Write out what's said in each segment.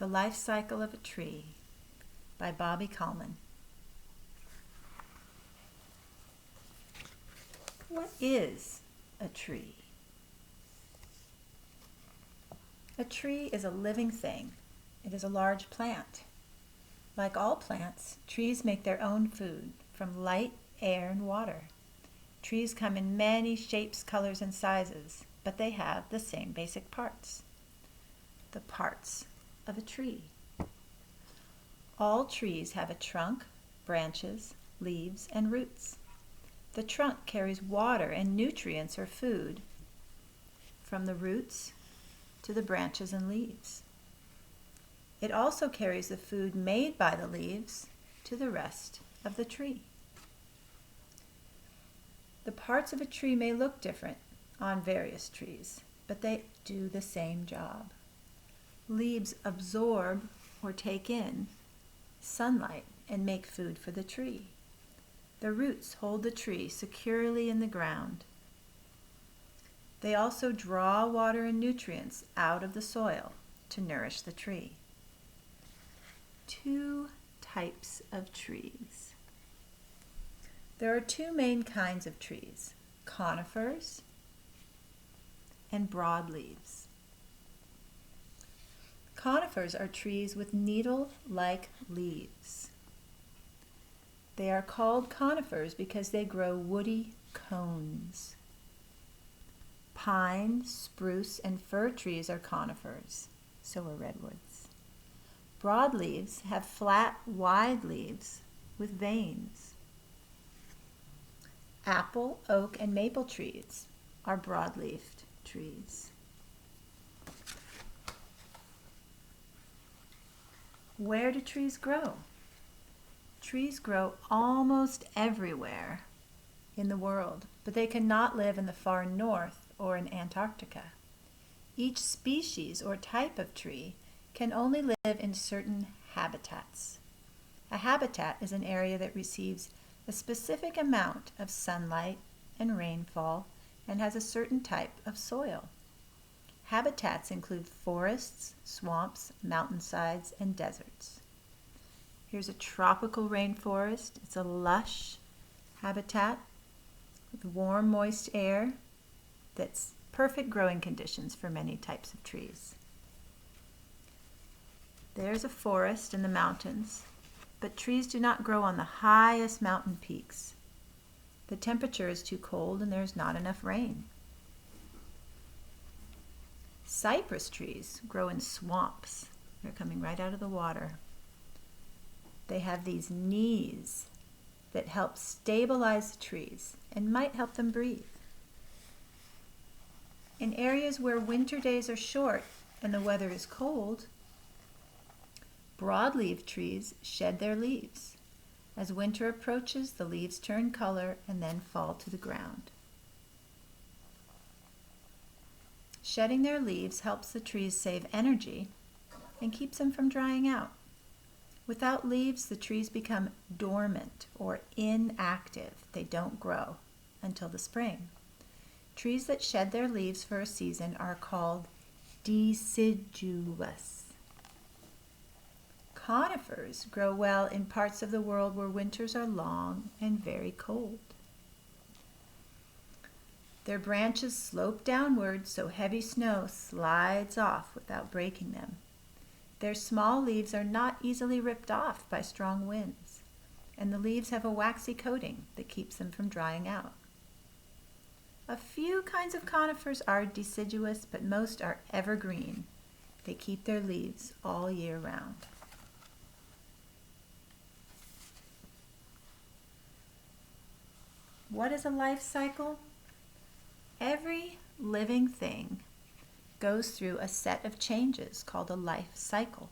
The Life Cycle of a Tree by Bobbie Kalman. What is a tree? A tree is a living thing. It is a large plant. Like all plants, trees make their own food from light, air, and water. Trees come in many shapes, colors, and sizes, but they have the same basic parts. The parts of a tree. All trees have a trunk, branches, leaves, and roots. The trunk carries water and nutrients or food from the roots to the branches and leaves. It also carries the food made by the leaves to the rest of the tree. The parts of a tree may look different on various trees, but they do the same job. Leaves absorb or take in sunlight and make food for the tree. The roots hold the tree securely in the ground. They also draw water and nutrients out of the soil to nourish the tree. Two types of trees. There are two main kinds of trees, conifers and broadleaves. Conifers are trees with needle-like leaves. They are called conifers because they grow woody cones. Pine, spruce, and fir trees are conifers, so are redwoods. Broadleaves have flat, wide leaves with veins. Apple, oak, and maple trees are broadleafed trees. Where do trees grow? Trees grow almost everywhere in the world, but they cannot live in the far north or in Antarctica. Each species or type of tree can only live in certain habitats. A habitat is an area that receives a specific amount of sunlight and rainfall and has a certain type of soil. Habitats include forests, swamps, mountainsides, and deserts. Here's a tropical rainforest. It's a lush habitat with warm, moist air that's perfect growing conditions for many types of trees. There's a forest in the mountains, but trees do not grow on the highest mountain peaks. The temperature is too cold and there's not enough rain. Cypress trees grow in swamps. They're coming right out of the water. They have these knees that help stabilize the trees and might help them breathe. In areas where winter days are short and the weather is cold, broadleaf trees shed their leaves. As winter approaches, the leaves turn color and then fall to the ground. Shedding their leaves helps the trees save energy and keeps them from drying out. Without leaves, the trees become dormant or inactive. They don't grow until the spring. Trees that shed their leaves for a season are called deciduous. Conifers grow well in parts of the world where winters are long and very cold. Their branches slope downward so heavy snow slides off without breaking them. Their small leaves are not easily ripped off by strong winds, and the leaves have a waxy coating that keeps them from drying out. A few kinds of conifers are deciduous, but most are evergreen. They keep their leaves all year round. What is a life cycle? Every living thing goes through a set of changes called a life cycle.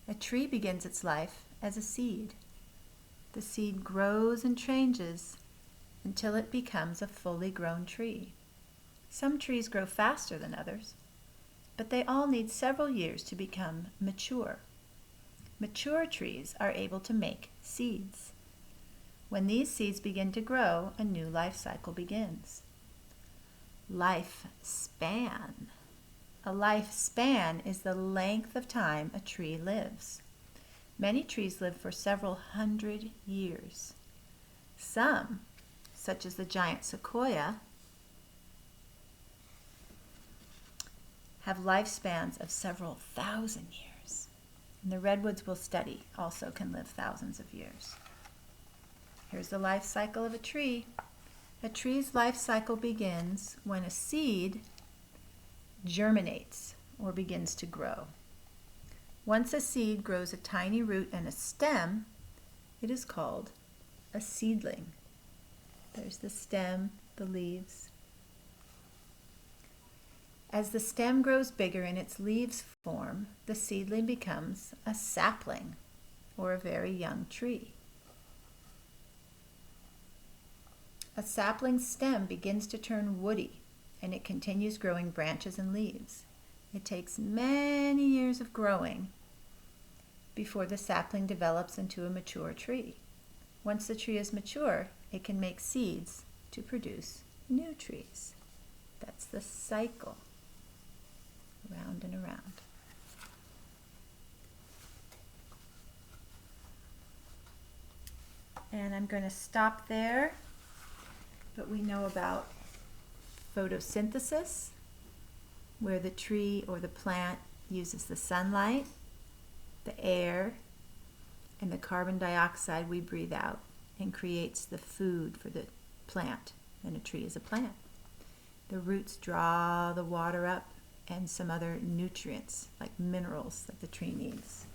A tree begins its life as a seed. The seed grows and changes until it becomes a fully grown tree. Some trees grow faster than others, but they all need several years to become mature. Mature trees are able to make seeds. When these seeds begin to grow, a new life cycle begins. Lifespan. A lifespan is the length of time a tree lives. Many trees live for several hundred years. Some, such as the giant sequoia, have lifespans of several thousand years. And the redwoods we'll study also can live thousands of years. Here's the life cycle of a tree. A tree's life cycle begins when a seed germinates or begins to grow. Once a seed grows a tiny root and a stem, it is called a seedling. There's the stem, the leaves. As the stem grows bigger and its leaves form, the seedling becomes a sapling or a very young tree. A sapling's stem begins to turn woody, and it continues growing branches and leaves. It takes many years of growing before the sapling develops into a mature tree. Once the tree is mature, it can make seeds to produce new trees. That's the cycle, round and around. And I'm going to stop there, but we know about photosynthesis, where the tree or the plant uses the sunlight, the air, and the carbon dioxide we breathe out and creates the food for the plant, and a tree is a plant. The roots draw the water up and some other nutrients like minerals that the tree needs.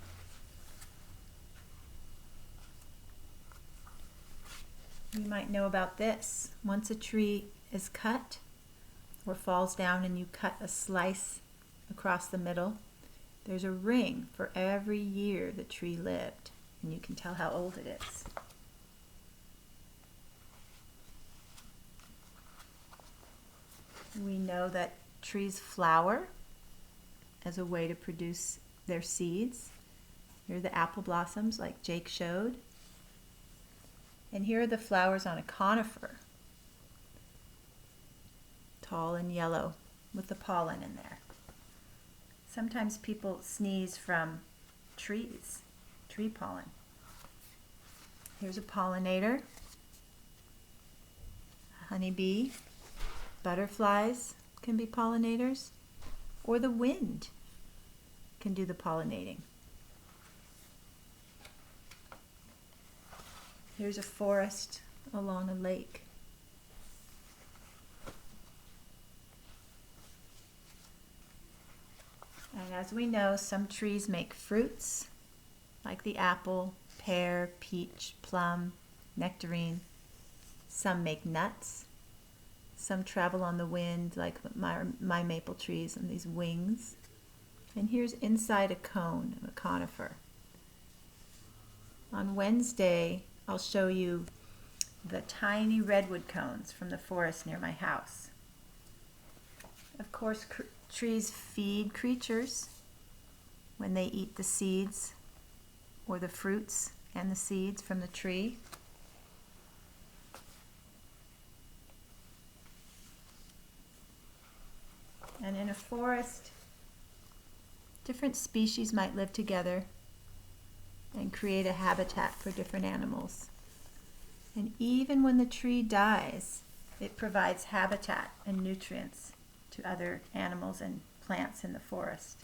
You might know about this. Once a tree is cut or falls down and you cut a slice across the middle, there's a ring for every year the tree lived, and you can tell how old it is. We know that trees flower as a way to produce their seeds. Here are the apple blossoms like Jake showed. And here are the flowers on a conifer, tall and yellow with the pollen in there. Sometimes people sneeze from trees, tree pollen. Here's a pollinator, a honeybee. Butterflies can be pollinators, or the wind can do the pollinating. Here's a forest along a lake. And as we know, some trees make fruits, like the apple, pear, peach, plum, nectarine. Some make nuts. Some travel on the wind, like my maple trees and these wings. And here's inside a cone of a conifer. On Wednesday, I'll show you the tiny redwood cones from the forest near my house. Of course, trees feed creatures when they eat the seeds or the fruits and the seeds from the tree. And in a forest, different species might live together and create a habitat for different animals. And even when the tree dies, it provides habitat and nutrients to other animals and plants in the forest.